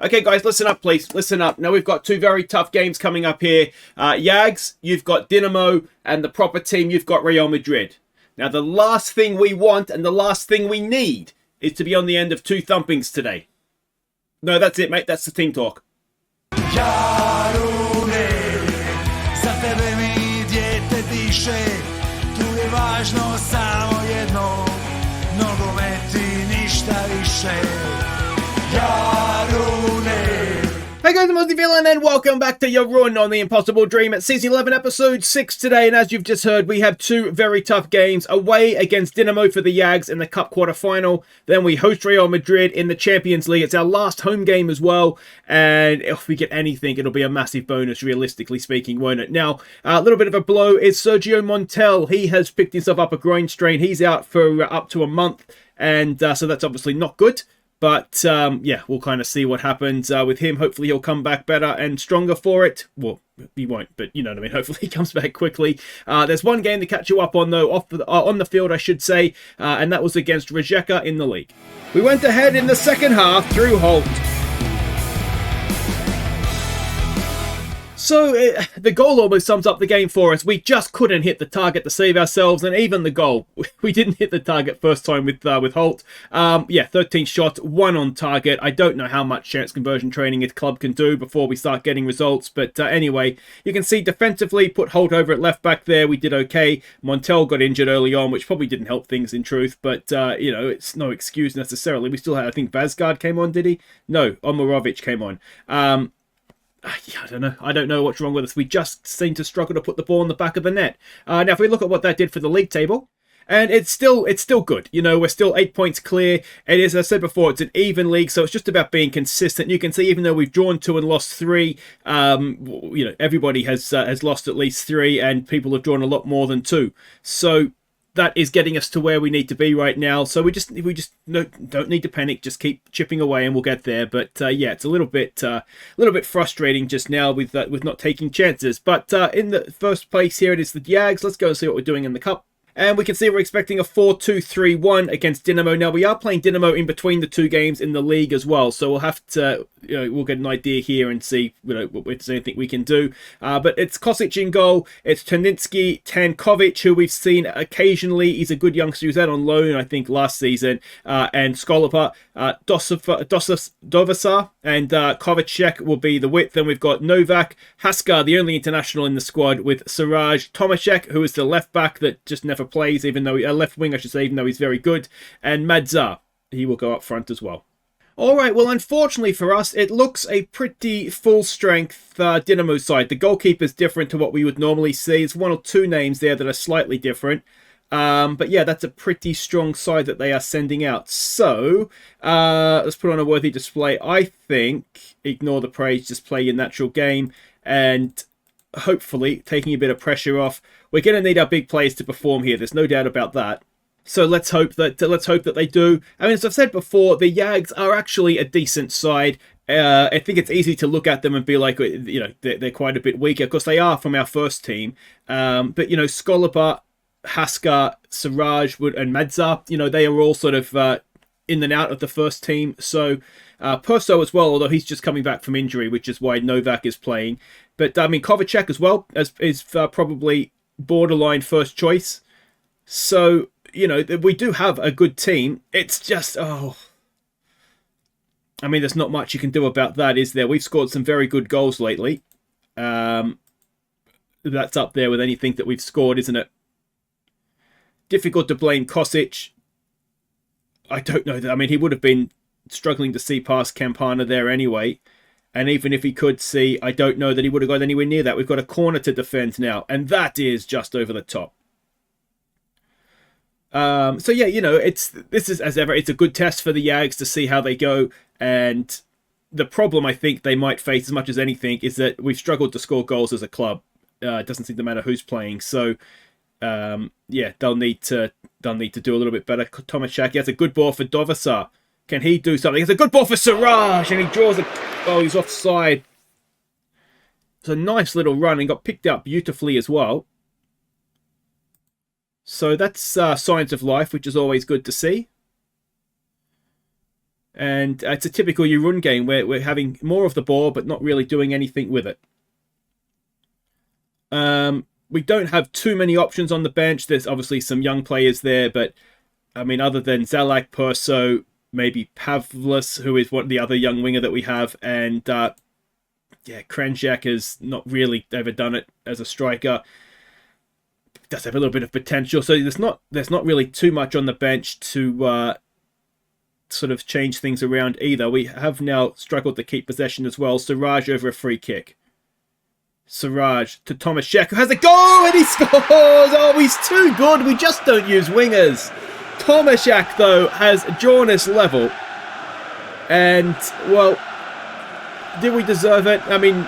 Okay, guys, listen up, please. Listen up. Now, we've got two very tough games coming up here. JAGs, you've got Dinamo, and the proper team, you've got Real Madrid. Now, the last thing we want and the last thing we need is to be on the end of two thumpings today. No, that's it, mate. That's the team talk. Jarune, za tebe mi dijete diše, tu je važno samo jedno, nogomet i ništa više. Hey guys, I'm Aussie Villain and welcome back to your run on The Impossible Dream at Season 11 Episode 6 today. And as you've just heard, we have two very tough games. Away against Dinamo for the JAGs in the Cup quarter-final. Then we host Real Madrid in the Champions League. It's our last home game as well. And if we get anything, it'll be a massive bonus, realistically speaking, won't it? Now, a little bit of a blow is Sergio Montiel. He has picked himself up a groin strain. He's out for up to a month. And so that's obviously not good. But, yeah, we'll kind of see what happens with him. Hopefully he'll come back better and stronger for it. Well, he won't, but you know what I mean. Hopefully he comes back quickly. There's one game to catch you up on, though, on the field, I should say. And that was against Rijeka in the league. We went ahead in the second half through Holt. So, the goal almost sums up the game for us. We just couldn't hit the target to save ourselves, and even the goal. We didn't hit the target first time with Holt. Yeah, 13 shots, 1 on target. I don't know how much chance conversion training his club can do before we start getting results, but anyway, you can see defensively, put Holt over at left back there. We did okay. Montiel got injured early on, which probably didn't help things in truth, but, you know, it's no excuse necessarily. We still had, I think, Vazgard came on, did he? No, Omorovic came on. Yeah, I don't know what's wrong with us. We just seem to struggle to put the ball in the back of the net. Now, if we look at what that did for the league table, and it's still good. You know, we're still 8 points clear. And as I said before, it's an even league, so it's just about being consistent. You can see, even though we've drawn 2 and lost 3, you know, everybody has lost at least 3, and people have drawn a lot more than 2. So that is getting us to where we need to be right now. So we just don't need to panic. Just keep chipping away, and we'll get there. But yeah, it's a little bit frustrating just now with not taking chances. But in the first place here, it is the JAGs. Let's go and see what we're doing in the cup. And we can see we're expecting a 4-2-3-1 against Dinamo. Now, we are playing Dinamo in between the two games in the league as well. So we'll have to, you know, we'll get an idea here and see, you know, if there's anything we can do. But it's Kosic in goal. It's Toninsky, Tankovic, who we've seen occasionally. He's a good youngster. He was out on loan, I think, last season. And Skolapa, Dovasar, and Kovacek will be the width. Then we've got Novak, Haskar, the only international in the squad, with Siraj, Tomaszek, who is the left back that just never plays, even though left wing, I should say, even though he's very good, and Madzar, he will go up front as well. All right, well, unfortunately for us, it looks a pretty full-strength Dinamo side. The goalkeeper's different to what we would normally see. There's 1 or 2 names there that are slightly different. But yeah, that's a pretty strong side that they are sending out. So, let's put on a worthy display. I think, ignore the praise, just play your natural game, and hopefully taking a bit of pressure off. We're going to need our big players to perform here. There's no doubt about that. So let's hope that they do. I mean, as I've said before, the JAGs are actually a decent side. I think it's easy to look at them and be like, you know, they're quite a bit weaker, because they are from our first team. But, you know, Skolapa, Haskar, Siraj, Wood, and Madzar, you know, they are all sort of in and out of the first team. So Perso as well, although he's just coming back from injury, which is why Novak is playing. But I mean, Kovacek as well is probably borderline first choice. So, you know, we do have a good team. It's just, I mean, there's not much you can do about that, is there? We've scored some very good goals lately. That's up there with anything that we've scored, isn't it? Difficult to blame Kosic. I don't know. I mean, he would have been struggling to see past Campana there anyway. And even if he could see, I don't know that he would have got anywhere near that. We've got a corner to defend now, and that is just over the top. So yeah, you know, this is, as ever, it's a good test for the JAGs to see how they go. And the problem I think they might face, as much as anything, is that we've struggled to score goals as a club. It doesn't seem to matter who's playing. So yeah, they'll need to do a little bit better. Tomaszek, he has a good ball for Dovasar. Can he do something? It's a good ball for Siraj, and he draws a... Oh, he's offside. It's a nice little run, and got picked up beautifully as well. So that's signs of life, which is always good to see. And it's a typical Jarun game where we're having more of the ball but not really doing anything with it. We don't have too many options on the bench. There's obviously some young players there, but I mean, other than Zalak, Perso, maybe Pavlis, who is one the other young winger that we have, and Kranjak has not really ever done it as a striker. Does have a little bit of potential, so there's not really too much on the bench to sort of change things around either. We have now struggled to keep possession as well. Siraj over a free kick. Siraj to Tomaszek, who has a goal and he scores! Oh, he's too good. We just don't use wingers. Tomaszek, though, has drawn us level. And, well, did we deserve it? I mean,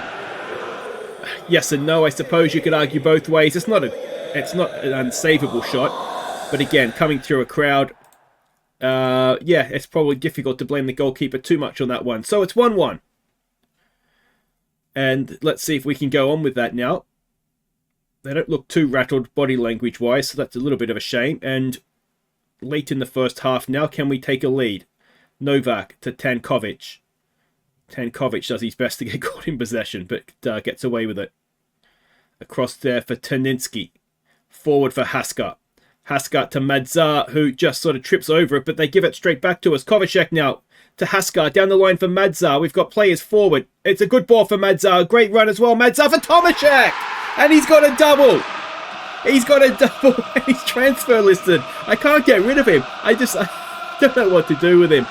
yes and no. I suppose you could argue both ways. It's not an unsavable shot. But again, coming through a crowd, it's probably difficult to blame the goalkeeper too much on that one. So it's 1-1. And let's see if we can go on with that now. They don't look too rattled body language-wise, so that's a little bit of a shame. And late in the first half now, can we take a lead? Novak to Tankovic. Tankovic does his best to get caught in possession, but gets away with it. Across there for Terninski. Forward for Haska. Haska to Madzar, who just sort of trips over it, but they give it straight back to us. Kovacek now to Haska, down the line for Madzar. We've got players forward. It's a good ball for Madzar. Great run as well. Madzar for Tomaszek! And he's got a double! He's got a double. He's transfer listed. I can't get rid of him. I don't know what to do with him.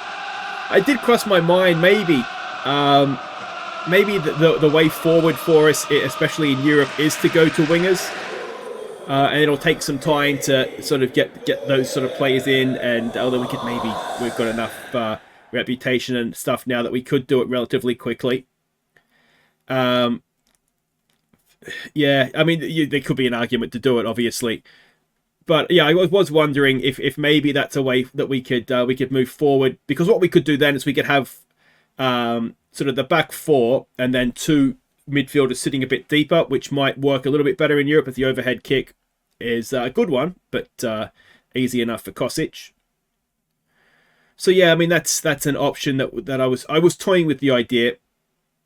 I did cross my mind, maybe the way forward for us, especially in Europe, is to go to wingers. And it'll take some time to sort of get those sort of players in. And although we've got enough reputation and stuff now that we could do it relatively quickly. I mean, there could be an argument to do it, obviously. But yeah, I was wondering if maybe that's a way that we could move forward, because what we could do then is we could have sort of the back four and then two midfielders sitting a bit deeper, which might work a little bit better in Europe if the overhead kick is a good one, but easy enough for Kosic. So yeah, I mean that's an option that I was toying with the idea,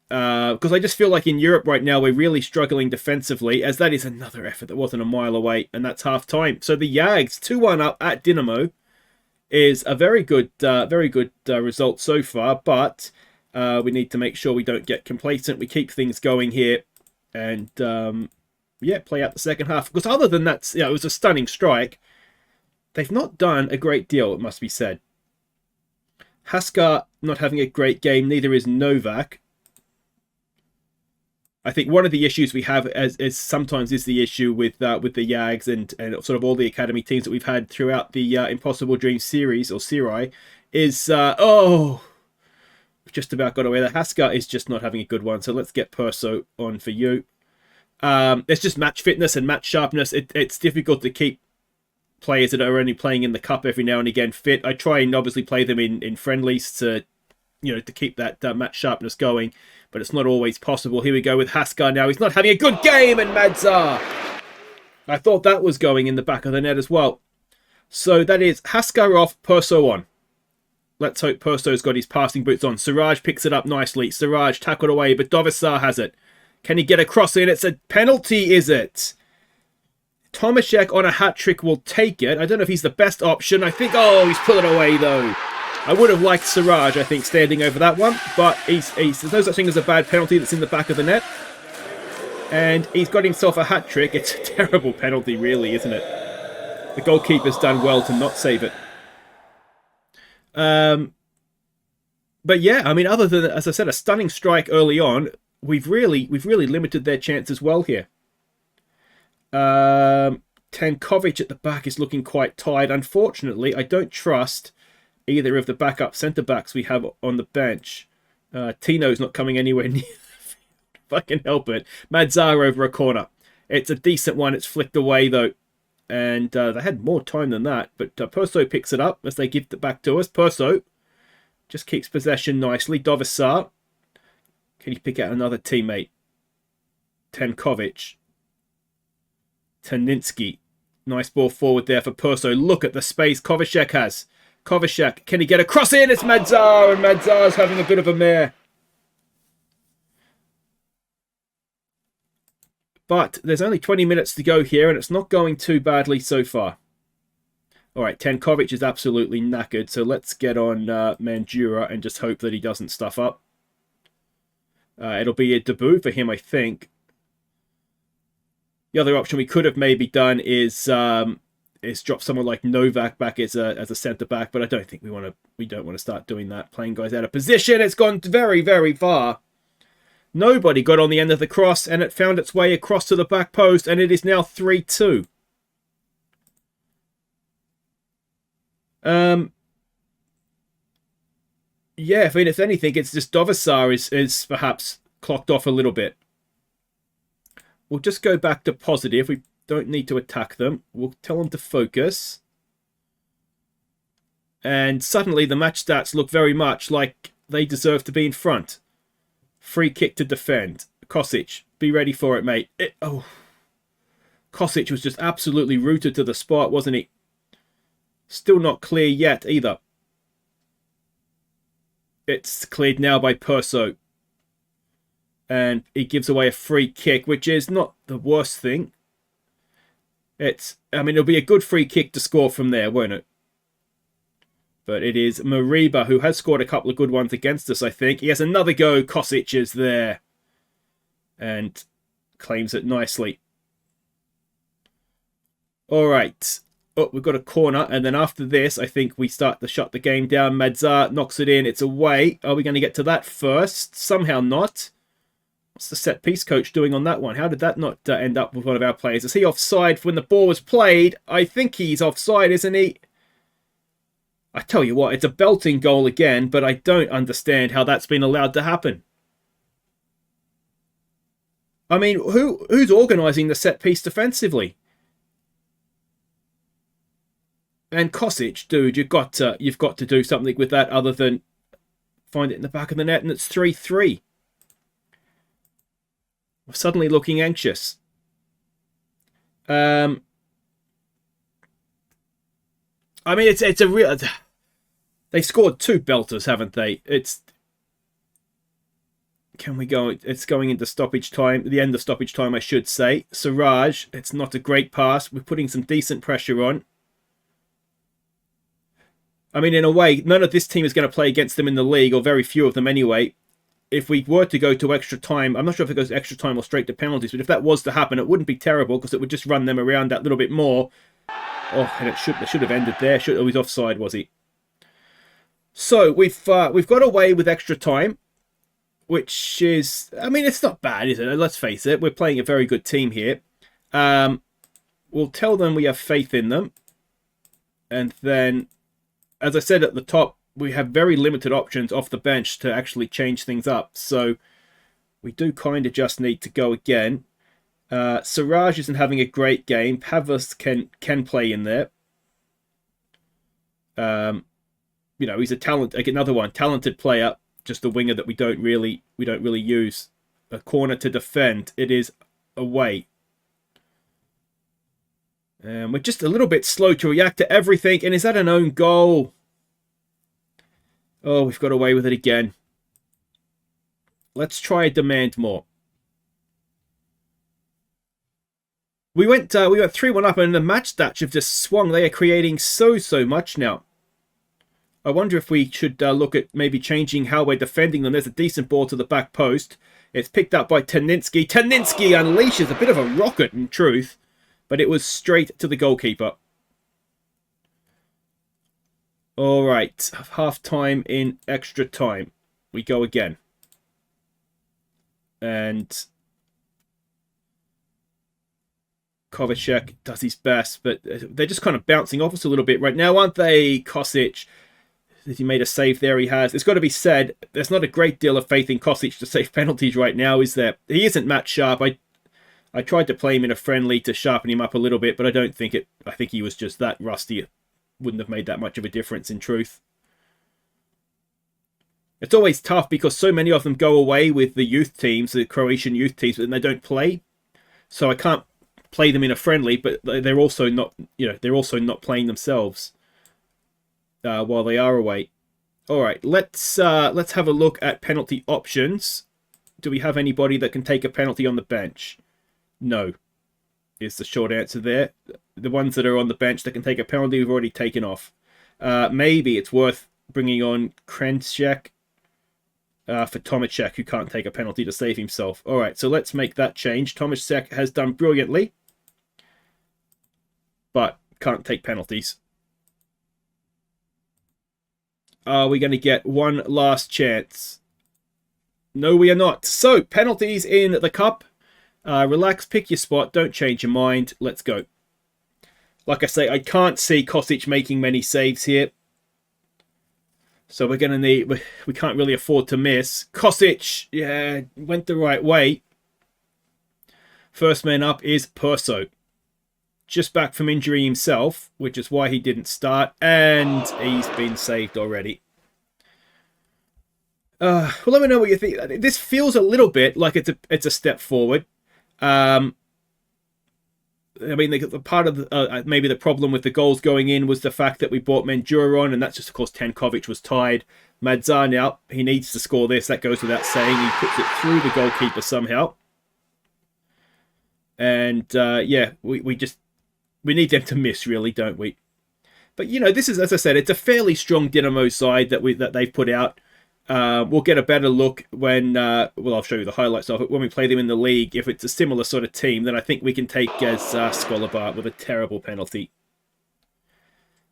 because I just feel like in Europe right now we're really struggling defensively, as that is another effort that wasn't a mile away, and that's half time. So the JAGs 2-1 up at Dinamo is a very good result so far, but we need to make sure we don't get complacent. We keep things going here, and play out the second half. Because other than that, it was a stunning strike. They've not done a great deal, it must be said. Haska not having a great game, neither is Novak. I think one of the issues we have is sometimes the issue with the JAGs and sort of all the academy teams that we've had throughout the Impossible Dreams series, or Serie, is just about got away. The Haska is just not having a good one, so let's get Perso on for you. It's just match fitness and match sharpness. It's difficult to keep players that are only playing in the cup every now and again fit. I try and obviously play them in friendlies to keep that match sharpness going, but it's not always possible. Here we go with Haska now. He's not having a good game, and Madzar. I thought that was going in the back of the net as well. So that is Haska off, Perso on. Let's hope Perso's got his passing boots on. Siraj picks it up nicely. Siraj tackled away, but Dovisar has it. Can he get a cross in? It's a penalty, is it? Tomaszek on a hat-trick will take it. I don't know if he's the best option. I think, he's pulling away, though. I would have liked Siraj, I think, standing over that one. But there's no such thing as a bad penalty that's in the back of the net. And he's got himself a hat-trick. It's a terrible penalty, really, isn't it? The goalkeeper's done well to not save it. But yeah, I mean, other than, as I said, a stunning strike early on, we've really limited their chances well here. Tankovic at the back is looking quite tired. Unfortunately, I don't trust either of the backup centre-backs we have on the bench. Tino's not coming anywhere near the field. If I can help it. Madzar over a corner. It's a decent one. It's flicked away, though. And they had more time than that. But Perso picks it up as they give it back to us. Perso just keeps possession nicely. Dovisar. Can he pick out another teammate? Tankovic. Terninski. Nice ball forward there for Perso. Look at the space Kovacek has. Kovacic, can he get a cross in? It's Madzar, and Madzar's having a bit of a mare. But there's only 20 minutes to go here, and it's not going too badly so far. All right, Tankovic is absolutely knackered, so let's get on Mandura and just hope that he doesn't stuff up. It'll be a debut for him, I think. The other option we could have maybe done is drop someone like Novak back as a centre back, but I don't think we don't want to start doing that. Playing guys out of position. It's gone very, very far. Nobody got on the end of the cross, and it found its way across to the back post, and it is now 3-2. Yeah, I mean, if anything, it's just Dovasar is perhaps clocked off a little bit. We'll just go back to positive. We don't need to attack them. We'll tell them to focus. And suddenly the match stats look very much like they deserve to be in front. Free kick to defend. Kosic, be ready for it, mate. Kosic was just absolutely rooted to the spot, wasn't he? Still not clear yet either. It's cleared now by Perso. And he gives away a free kick, which is not the worst thing. It'll be a good free kick to score from there, won't it? But it is Mariba, who has scored a couple of good ones against us, I think. He has another go. Kosic is there. And claims it nicely. All right. Oh, we've got a corner, and then after this, I think we start to shut the game down. Madzar knocks it in. It's away. Are we going to get to that first? Somehow not. What's the set-piece coach doing on that one? How did that not end up with one of our players? Is he offside when the ball was played? I think he's offside, isn't he? I tell you what, it's a belting goal again, but I don't understand how that's been allowed to happen. I mean, who's organising the set-piece defensively? And Kosic, dude, you've got to do something with that other than find it in the back of the net, and it's 3-3. We're suddenly looking anxious. I mean, it's a real. They scored 2 belters, haven't they? Can we go? It's going into stoppage time. The end of stoppage time, I should say. Siraj, it's not a great pass. We're putting some decent pressure on. I mean, in a way, none of this team is going to play against them in the league, or very few of them anyway. If we were to go to extra time, I'm not sure if it goes to extra time or straight to penalties, but if that was to happen, it wouldn't be terrible because it would just run them around that little bit more. Oh, and it should have ended there. Oh, he's offside, was he? So we've got away with extra time, which is, I mean, it's not bad, is it? Let's face it, we're playing a very good team here. We'll tell them we have faith in them, and then, as I said at the top, we have very limited options off the bench to actually change things up. So we do kind of just need to go again. Siraj isn't having a great game. Pavlos can play in there. He's a talented player, just a winger that we don't really use. A corner to defend. It is away. We're just a little bit slow to react to everything. And is that an own goal? Oh, we've got away with it again. Let's try demand more. We went 3-1 up, and the match stats have just swung. They are creating so much now. I wonder if we should look at maybe changing how we're defending them. There's a decent ball to the back post. It's picked up by Taninsky. Taninsky unleashes a bit of a rocket, in truth, but it was straight to the goalkeeper. All right, half time in extra time. We go again. And Kovacic does his best, but they're just kind of bouncing off us a little bit right now, aren't they? Kosic, he made a save there, he has. It's got to be said, there's not a great deal of faith in Kosic to save penalties right now, is there? He isn't match sharp. I tried to play him in a friendly to sharpen him up a little bit, but I don't think it. I think he was just that rusty. Wouldn't have made that much of a difference in truth. It's always tough because so many of them go away with the youth teams, the Croatian youth teams, and they don't play. So I can't play them in a friendly, but they're also not, they're also not playing themselves. while they are away. All right, let's have a look at penalty options. Do we have anybody that can take a penalty on the bench? No, is the short answer there. The ones that are on the bench that can take a penalty, we've already taken off. Maybe it's worth bringing on Krenschek for Tomaszek, who can't take a penalty to save himself. All right, so let's make that change. Tomaszek has done brilliantly, but can't take penalties. Are we going to get one last chance? No, we are not. So, penalties in the cup. Relax, pick your spot. Don't change your mind. Let's go. Like I say, I can't see Kosic making many saves here. So we're going to need... We can't really afford to miss. Kosic, yeah, went the right way. First man up is Perso. Just back from injury himself, which is why he didn't start. And he's been saved already. Well, let me know what you think. This feels a little bit like it's a step forward. I mean, the part of maybe the problem with the goals going in was the fact that we brought Mendura on, and that's just, of course, Tankovic was tied. Madzar now, he needs to score this. That goes without saying. He puts it through the goalkeeper somehow. And, yeah, we need them to miss, really, don't we? But, you know, this is, as I said, it's a fairly strong Dinamo side that they've put out. We'll get a better look when, well, I'll show you the highlights of it, when we play them in the league. If it's a similar sort of team, then I think we can take as Skolabar with a terrible penalty.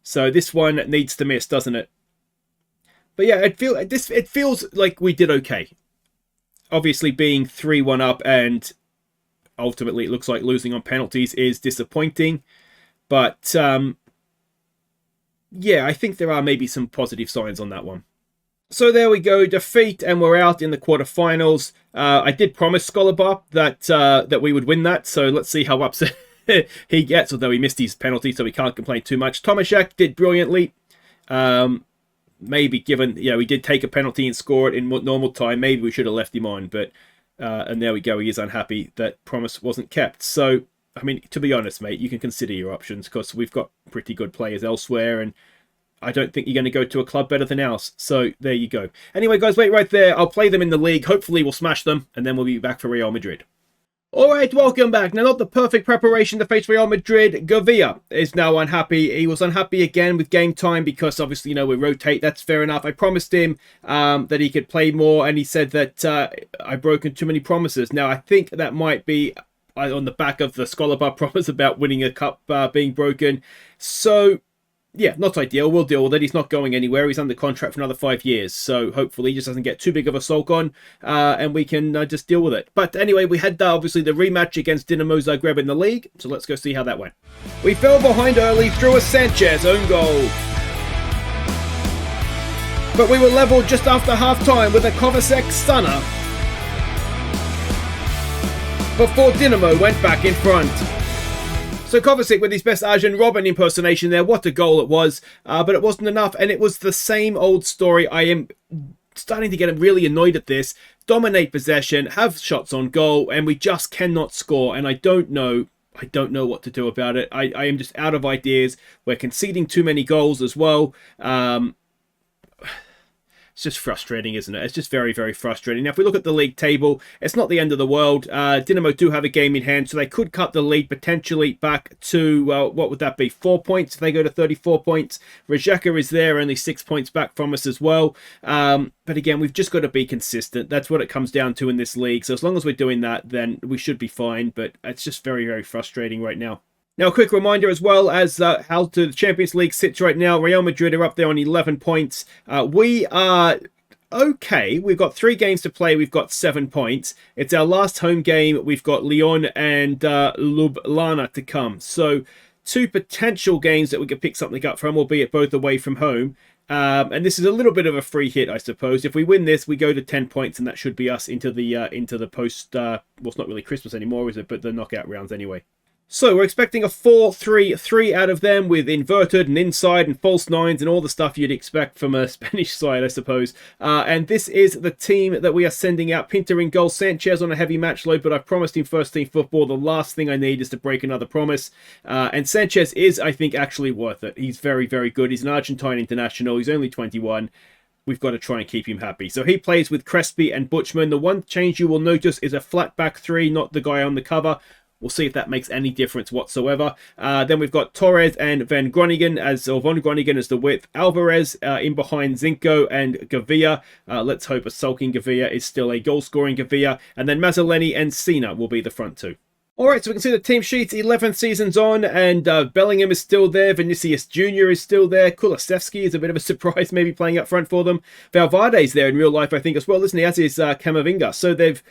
So this one needs to miss, doesn't it? But yeah, it feels like we did okay. Obviously being 3-1 up and ultimately it looks like losing on penalties is disappointing. But yeah, I think there are maybe some positive signs on that one. So there we go, defeat, and we're out in the quarterfinals. I did promise Skolabar that we would win that, so let's see how upset he gets, although he missed his penalty, so we can't complain too much. Tomaszek did brilliantly. Maybe given, we did take a penalty and score it in normal time, maybe we should have left him on, but and there we go, he is unhappy that promise wasn't kept. So, I mean, to be honest, mate, you can consider your options, because we've got pretty good players elsewhere, and I don't think you're going to go to a club better than ours. So there you go. Anyway, guys, wait right there. I'll play them in the league. Hopefully we'll smash them, and then we'll be back for Real Madrid. All right, welcome back. Now, not the perfect preparation to face Real Madrid. Govia is now unhappy. He was unhappy again with game time because, obviously, we rotate. That's fair enough. I promised him that he could play more, and he said that I've broken too many promises. Now, I think that might be on the back of the Skolabar promise about winning a cup being broken. So, yeah, not ideal. We'll deal with it. He's not going anywhere. He's under contract for another 5 years. So hopefully he just doesn't get too big of a sulk on and we can just deal with it. But anyway, we had obviously the rematch against Dinamo Zagreb in the league. So let's go see how that went. We fell behind early through a Sanchez own goal. But we were level just after half-time with a Kovacic stunner before Dinamo went back in front. So Kovacic with his best Arjen Robben impersonation there. What a goal it was. But it wasn't enough. And it was the same old story. I am starting to get really annoyed at this. Dominate possession, have shots on goal, and we just cannot score. And I don't know what to do about it. I am just out of ideas. We're conceding too many goals as well. It's just frustrating, isn't it? It's just very, very frustrating. Now, if we look at the league table, it's not the end of the world. Dinamo do have a game in hand, so they could cut the lead potentially back to, what would that be, 4 points if they go to 34 points. Rijeka is there, only 6 points back from us as well. But again, we've just got to be consistent. That's what it comes down to in this league. So as long as we're doing that, then we should be fine. But it's just very, very frustrating right now. Now, a quick reminder as well as how the Champions League sits right now. Real Madrid are up there on 11 points. We are okay. We've got 3 games to play. We've got 7 points. It's our last home game. We've got Lyon and Ljubljana to come. So 2 potential games that we could pick something up from, albeit both away from home. And this is a little bit of a free hit, I suppose. If we win this, we go to 10 points, and that should be us into the post. Well, it's not really Christmas anymore, is it? But the knockout rounds anyway. So we're expecting a 4-3-3 out of them with inverted and inside and false nines and all the stuff you'd expect from a Spanish side, I suppose. And this is the team that we are sending out. Pinta in goal, Sanchez on a heavy match load, but I've promised him first team football. The last thing I need is to break another promise. And Sanchez is, I think, actually worth it. He's very, very good. He's an Argentine international. He's only 21. We've got to try and keep him happy. So he plays with Crespi and Butchman. The one change you will notice is a flat back three, not the guy on the cover. We'll see if that makes any difference whatsoever. Then we've got Torres and von Groningen as the width. Alvarez in behind Zinco and Gavia. Let's hope a sulking Gavia is still a goal-scoring Gavia. And then Mazzoleni and Sina will be the front two. Alright, so we can see the team sheets, 11th season's on, and Bellingham is still there, Vinicius Jr. is still there, Kulusevski is a bit of a surprise, maybe playing up front for them. Valverde's there in real life, I think, as well, isn't he, as is Camavinga. So they've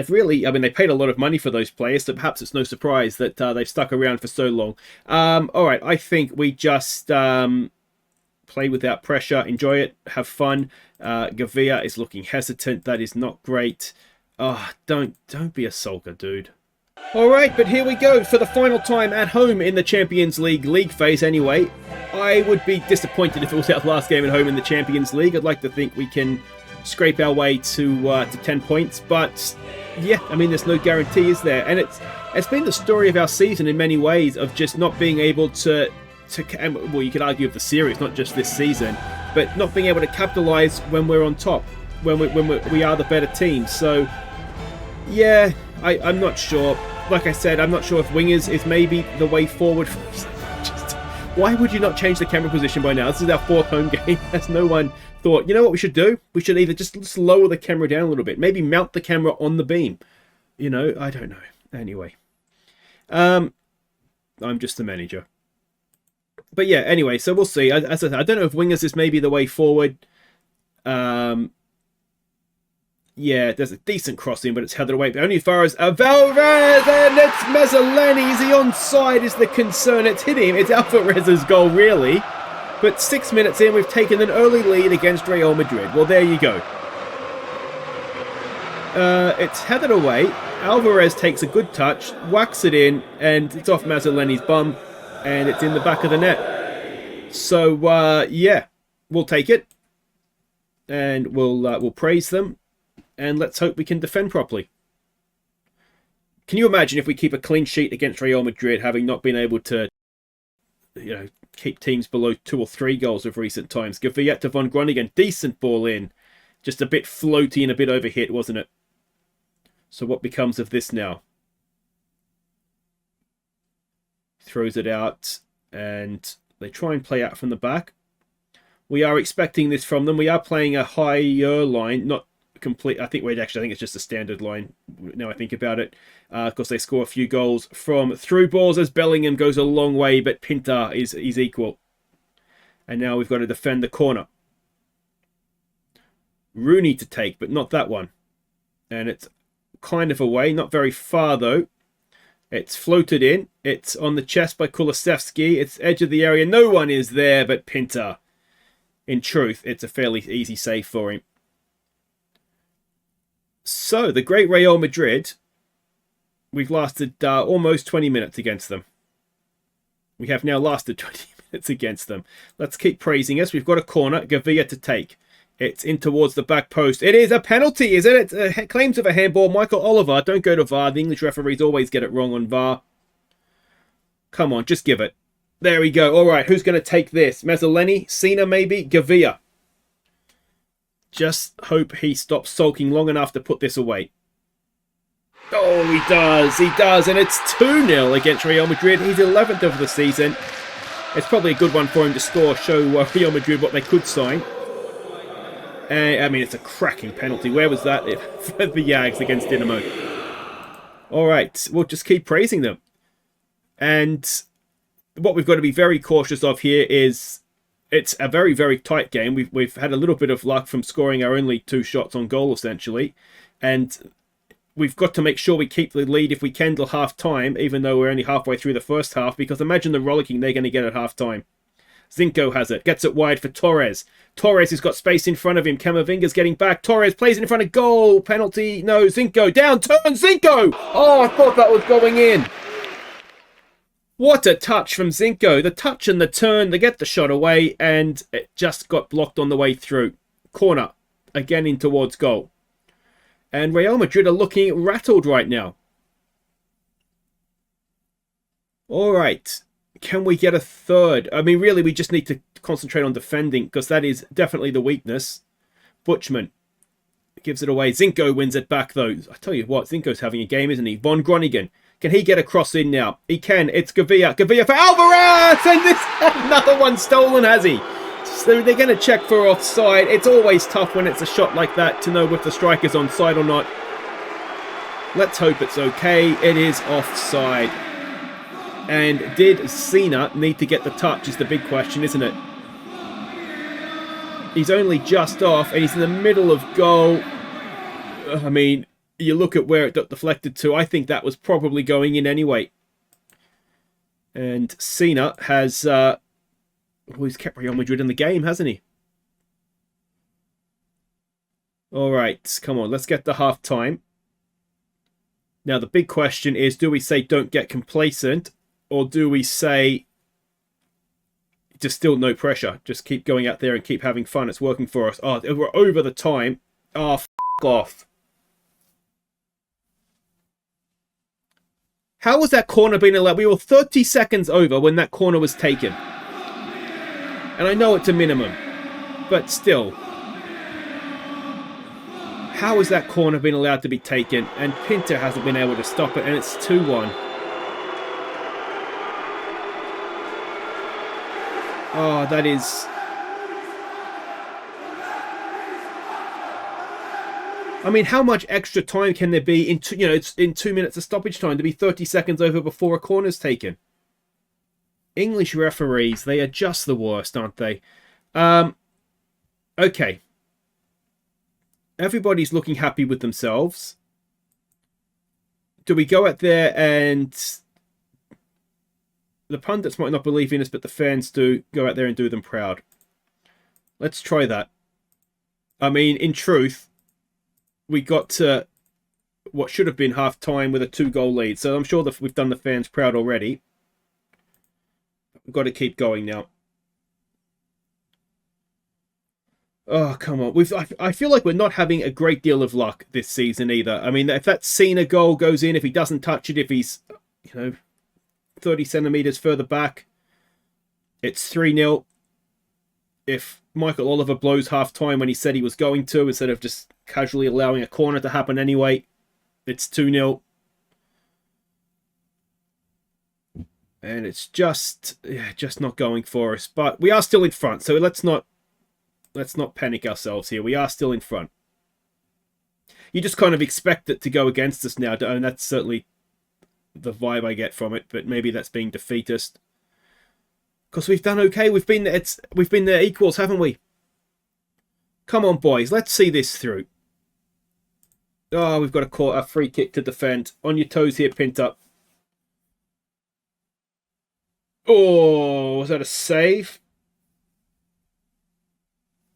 really, I mean, they paid a lot of money for those players, so perhaps it's no surprise that they've stuck around for so long. Alright, I think we just play without pressure, enjoy it, have fun. Gavia is looking hesitant, that is not great. Oh, don't be a sulker, dude. Alright, but here we go for the final time at home in the Champions League phase anyway. I would be disappointed if it was our last game at home in the Champions League. I'd like to think we can scrape our way to 10 points, but yeah, I mean, there's no guarantee, is there? And it's been the story of our season in many ways of just not being able to well, you could argue of the series, not just this season, but not being able to capitalise when we're on top, when we are the better team. So yeah, I'm not sure. Like I said, I'm not sure if wingers is maybe the way forward. Why would you not change the camera position by now? This is our 4th home game. Has no one thought, you know what we should do? We should either just lower the camera down a little bit. Maybe mount the camera on the beam. You know, I don't know. Anyway. I'm just the manager. But yeah, anyway, so we'll see. As I said, I don't know if wingers is maybe the way forward. Yeah, there's a decent crossing, but it's headed away. But only as far as Alvarez, and it's Mazzoleni. Is he onside is the concern. It's hit him. It's Alvarez's goal, really. But 6 minutes in, we've taken an early lead against Real Madrid. Well, there you go. It's headed away. Alvarez takes a good touch, whacks it in, and it's off Mazzoleni's bum, and it's in the back of the net. So, yeah, we'll take it, and we'll praise them. And let's hope we can defend properly. Can you imagine if we keep a clean sheet against Real Madrid, having not been able to, you know, keep teams below 2 or 3 goals of recent times? Gavia to von Groningen, decent ball in. Just a bit floaty and a bit overhit, wasn't it? So what becomes of this now? Throws it out, and they try and play out from the back. We are expecting this from them. We are playing a higher line, not complete. I think it's just a standard line now I think about it. Of course, they score a few goals from through balls as Bellingham goes a long way, but Pinta is equal. And now we've got to defend the corner. Rooney to take, but not that one. And it's kind of away, not very far though. It's floated in. It's on the chest by Kulusevski. It's edge of the area. No one is there but Pinta. In truth, it's a fairly easy save for him. So, the great Real Madrid, we've lasted almost 20 minutes against them. We have now lasted 20 minutes against them. Let's keep praising us. We've got a corner, Gavia to take. It's in towards the back post. It is a penalty, is it? It's claims of a handball. Michael Oliver, don't go to VAR. The English referees always get it wrong on VAR. Come on, just give it. There we go. All right, who's going to take this? Mazzoleni, Sina maybe, Gavia. Just hope he stops sulking long enough to put this away. Oh, he does, and it's 2-0 against Real Madrid. He's 11th of the season. It's probably a good one for him to score, show Real Madrid what they could sign. I mean, it's a cracking penalty. Where was that? For the JAGs against Dinamo. All right, we'll just keep praising them. And what we've got to be very cautious of here is it's a very, very tight game. We've had a little bit of luck from scoring our only 2 shots on goal, essentially. And we've got to make sure we keep the lead if we can till half-time, even though we're only halfway through the first half, because imagine the rollicking they're going to get at half-time. Zinco has it, gets it wide for Torres. Torres has got space in front of him. Camavinga's getting back. Torres plays it in front of goal. Penalty. No, Zinco. Down. Turn. Zinco. Oh, I thought that was going in. What a touch from Zinko. The touch and the turn, they get the shot away, and it just got blocked on the way through. Corner, again in towards goal. And Real Madrid are looking rattled right now. All right. Can we get a third? I mean, really, we just need to concentrate on defending, because that is definitely the weakness. Butchman gives it away. Zinko wins it back, though. I tell you what, Zinko's having a game, isn't he? Von Groningen. Can he get a cross in now? He can. It's Gavia. Gavia for Alvarez! And this another one stolen, has he? So they're going to check for offside. It's always tough when it's a shot like that to know if the striker's onside or not. Let's hope it's okay. It is offside. And did Cena need to get the touch is the big question, isn't it? He's only just off, and he's in the middle of goal. I mean, you look at where it got deflected to. I think that was probably going in anyway. And Cena has... he's kept Real Madrid in the game, hasn't he? All right, come on, let's get to half-time. Now, the big question is, do we say don't get complacent, or do we say just still no pressure? Just keep going out there and keep having fun. It's working for us. Oh, we're over the time. Oh, f*** off. How was that corner being allowed? We were 30 seconds over when that corner was taken. And I know it's a minimum, but still. How has that corner been allowed to be taken? And Pinter hasn't been able to stop it, and it's 2-1. Oh, that is... I mean, how much extra time can there be in it's in 2 minutes of stoppage time to be 30 seconds over before a corner's taken? English referees, they are just the worst, aren't they? Okay. Everybody's looking happy with themselves. Do we go out there and... The pundits might not believe in us, but the fans do. Go out there and do them proud. Let's try that. I mean, in truth, we got to what should have been half-time with a 2-goal lead. So I'm sure that we've done the fans proud already. We've got to keep going now. Oh, come on. I feel like we're not having a great deal of luck this season either. I mean, if that Cena goal goes in, if he doesn't touch it, if he's, 30 centimetres further back, it's 3-0. If Michael Oliver blows half-time when he said he was going to, instead of just casually allowing a corner to happen anyway, it's 2-0. And it's just not going for us. But we are still in front, so let's not panic ourselves here. We are still in front. You just kind of expect it to go against us now, and that's certainly the vibe I get from it, but maybe that's being defeatist. Because we've done okay. We've been there equals, haven't we? Come on, boys. Let's see this through. Oh, we've got a free kick to defend. On your toes here, Pinter. Oh, was that a save?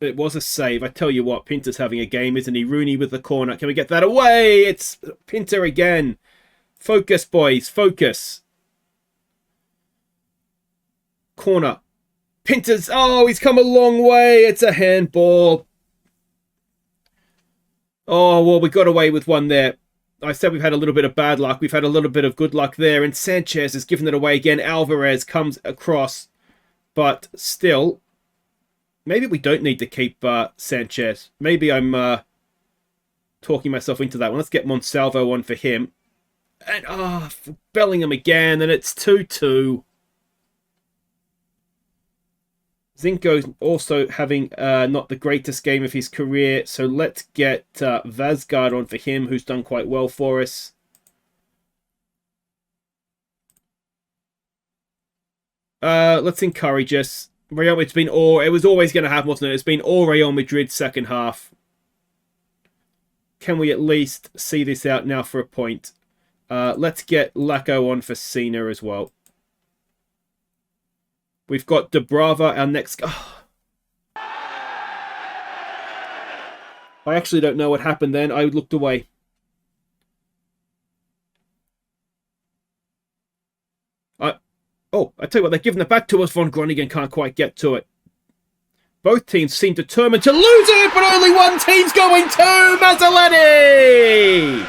It was a save. I tell you what, Pinter's having a game, isn't he? Rooney with the corner. Can we get that away? It's Pinter again. Focus, boys. Focus. Corner. Pinter's... Oh, he's come a long way. It's a handball. Oh, well, we got away with one there. I said we've had a little bit of bad luck. We've had a little bit of good luck there. And Sanchez has given it away again. Alvarez comes across. But still... Maybe we don't need to keep Sanchez. Maybe I'm talking myself into that one. Let's get Monsalvo on for him. And for Bellingham again, and it's 2-2. Zinko's also having not the greatest game of his career, so let's get Vazgard on for him, who's done quite well for us. Let's encourage us. It was always going to happen, wasn't it? It's been all Real Madrid second half. Can we at least see this out now for a point? Let's get Lacko on for Cena as well. We've got Dubrava, our next... Oh. I actually don't know what happened then. I looked away. Oh, I tell you what, they're giving it back to us. Von Groningen can't quite get to it. Both teams seem determined to lose it, but only one team's going to Mazzoleni!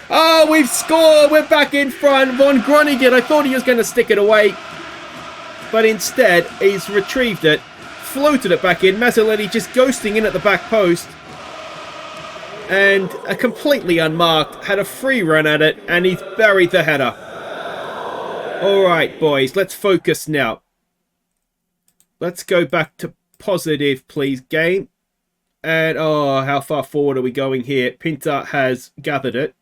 Oh, we've scored. We're back in front. Von Groningen, I thought he was going to stick it away. But instead, he's retrieved it, floated it back in. Mazzoleni just ghosting in at the back post. And completely unmarked, had a free run at it, and he's buried the header. All right, boys, let's focus now. Let's go back to positive, please, game. And, oh, how far forward are we going here? Pinta has gathered it.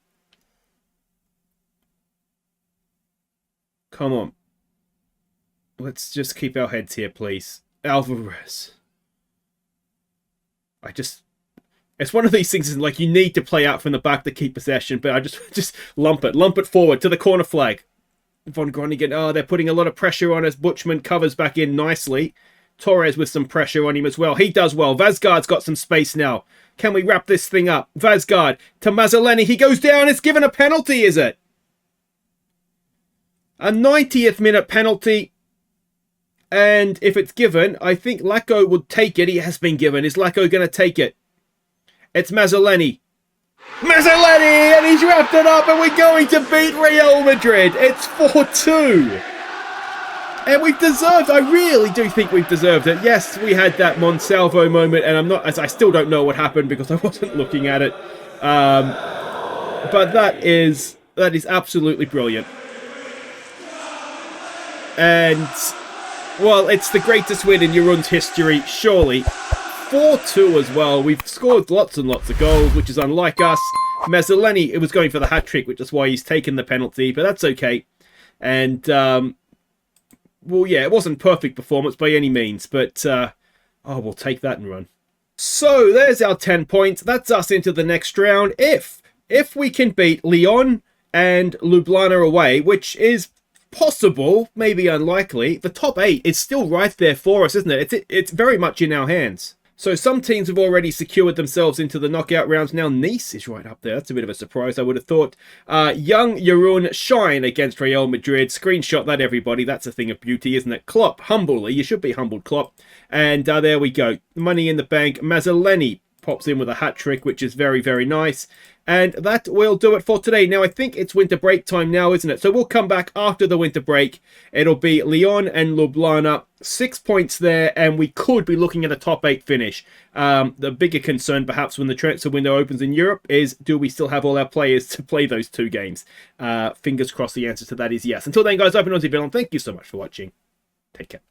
Come on. Let's just keep our heads here, please. Alvarez. It's one of these things, like, you need to play out from the back to keep possession, but I just lump it forward to the corner flag. Von Groningen, oh, they're putting a lot of pressure on us. Butchman covers back in nicely. Torres with some pressure on him as well. He does well. Vazgaard's got some space now. Can we wrap this thing up? Vazgaard to Mazzoleni. He goes down. It's given a penalty, is it? A 90th minute penalty. And if it's given, I think Lacko would take it. He has been given. Is Lacko going to take it? It's Mazzoleni. Mazzoleni! And he's wrapped it up and we're going to beat Real Madrid. It's 4-2. And we've deserved, I really do think we've deserved it. Yes, we had that Monsalvo moment, and I still don't know what happened because I wasn't looking at it. But that is absolutely brilliant. And, well, it's the greatest win in Jarun's history, surely. 4-2 as well. We've scored lots and lots of goals, which is unlike us. Mazzoleni, it was going for the hat-trick, which is why he's taken the penalty, but that's okay. And, well, yeah, it wasn't perfect performance by any means, but, we'll take that and run. So, there's our 10 points. That's us into the next round. If we can beat Lyon and Ljubljana away, which is possible, maybe unlikely, the top 8 is still right there for us, isn't it? It's very much in our hands. So some teams have already secured themselves into the knockout rounds. Now Nice is right up there. That's a bit of a surprise, I would have thought. Young Jarun shine against Real Madrid. Screenshot that, everybody. That's a thing of beauty, isn't it? Klopp, humbly. You should be humbled, Klopp. And there we go. Money in the bank. Mazzoleni pops in with a hat-trick, which is very, very nice. And that will do it for today. Now, I think it's winter break time now, isn't it? So we'll come back after the winter break. It'll be Lyon and Ljubljana. 6 points there, and we could be looking at a top 8 finish. The bigger concern, perhaps, when the transfer window opens in Europe is, do we still have all our players to play those 2 games? Fingers crossed the answer to that is yes. Until then, guys, I've been Aussie Bill, and thank you so much for watching. Take care.